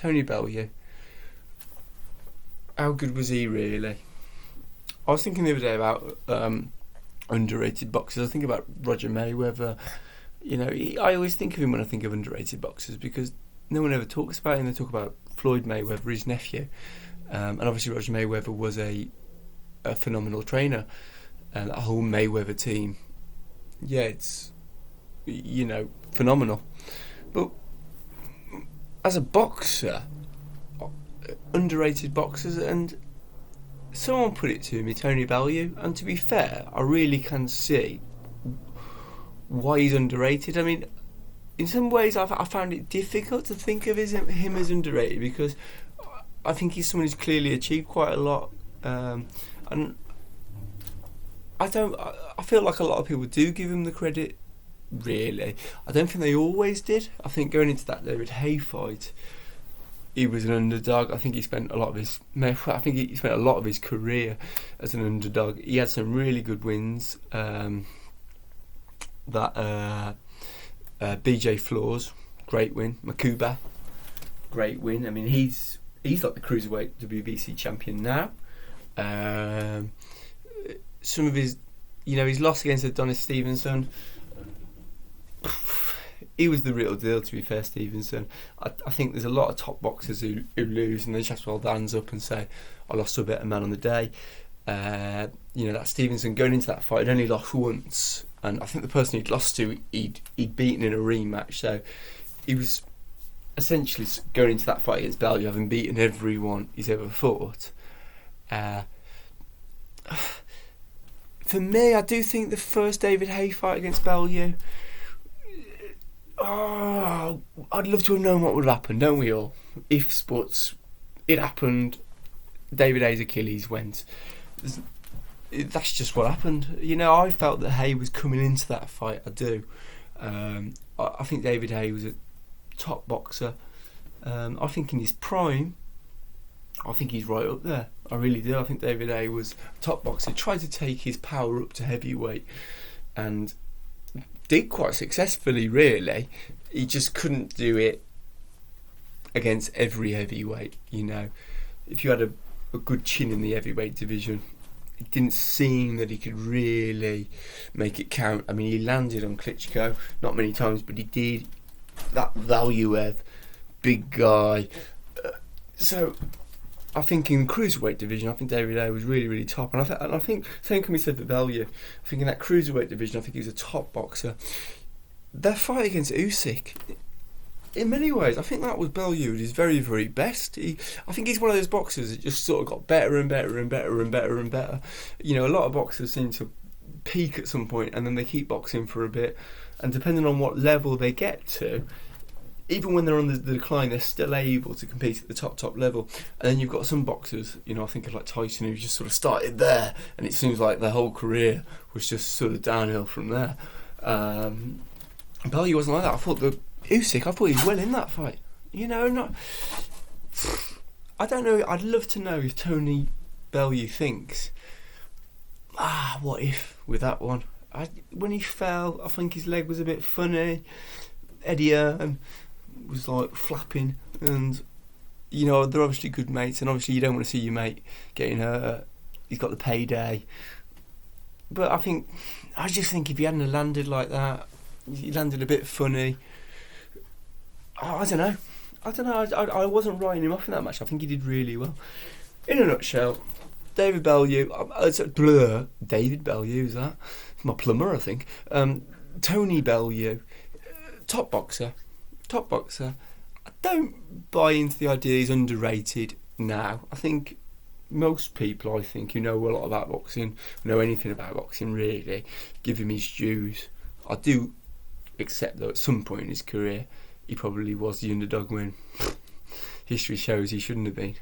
Tony Bellew. How good was he really? I was thinking the other day about underrated boxers. I was thinking about Roger Mayweather. You know, I always think of him when I think of underrated boxers because no one ever talks about him. They talk about Floyd Mayweather, his nephew. And obviously Roger Mayweather was a phenomenal trainer. And that whole Mayweather team, yeah, it's, you know, phenomenal. But as a boxer, underrated boxers, and someone put it to me, Tony Bellew, and to be fair, I really can see why he's underrated. I mean, in some ways I found it difficult to think of him as underrated because I think he's someone who's clearly achieved quite a lot, and I feel like a lot of people do give him the credit, really. I don't think they always did. I think going into that David Haye fight, he was an underdog. I think he spent a lot of his career as an underdog. He had some really good wins. BJ Floors, great win. Makuba, great win. I mean, he's like the cruiserweight WBC champion now. Some of his, you know, his loss against Adonis Stevenson, he was the real deal, to be fair, Stevenson. I think there's a lot of top boxers who lose and they just have to hold their hands up and say, I lost to a better man on the day. You know, that Stevenson going into that fight had only lost once, and I think the person he'd lost to, he'd beaten in a rematch. So he was essentially going into that fight against Bellew having beaten everyone he's ever fought. For me, I do think the first David Haye fight against Bellew, I'd love to have known what would happen, don't we all? Ifs, buts, it happened. David Haye's Achilles went. That's just what happened. You know, I felt that Haye was coming into that fight. I do. I think David Haye was a top boxer. I think in his prime, I think he's right up there. I really do. I think David Haye was a top boxer. He tried to take his power up to heavyweight and did quite successfully, really. He just couldn't do it against every heavyweight, you know. If you had a good chin in the heavyweight division, it didn't seem that he could really make it count. I mean, he landed on Klitschko, not many times, but he did. That Valuev, big guy. So I think in the cruiserweight division, I think David Haye was really, really top. And I think same can be said for Bellew. I think in that cruiserweight division, I think he was a top boxer. Their fight against Usyk, in many ways, I think that was Bellew at his very, very best. I think he's one of those boxers that just sort of got better and better and better and better and better. You know, a lot of boxers seem to peak at some point and then they keep boxing for a bit. And depending on what level they get to, even when they're on the decline, they're still able to compete at the top level. And then you've got some boxers, you know, I think of like Tyson, who just sort of started there, and it seems like their whole career was just sort of downhill from there. Bellew wasn't like that. I thought he was well in that fight. You know, I don't know. I'd love to know if Tony Bellew thinks, what if with that one? When he fell, I think his leg was a bit funny. Eddie Hearn was like flapping, and you know, they're obviously good mates, and obviously you don't want to see your mate getting hurt. He's got the payday, but I just think if he hadn't landed like that, he landed a bit funny. I don't know. I wasn't writing him off in that match. I think he did really well. In a nutshell, David Bellew. David Bellew, is that? My plumber, I think. Tony Bellew, top boxer. I don't buy into the idea he's underrated now. I think most people, who know a lot about boxing, know anything about boxing really, give him his dues. I do accept though at some point in his career he probably was the underdog when history shows he shouldn't have been.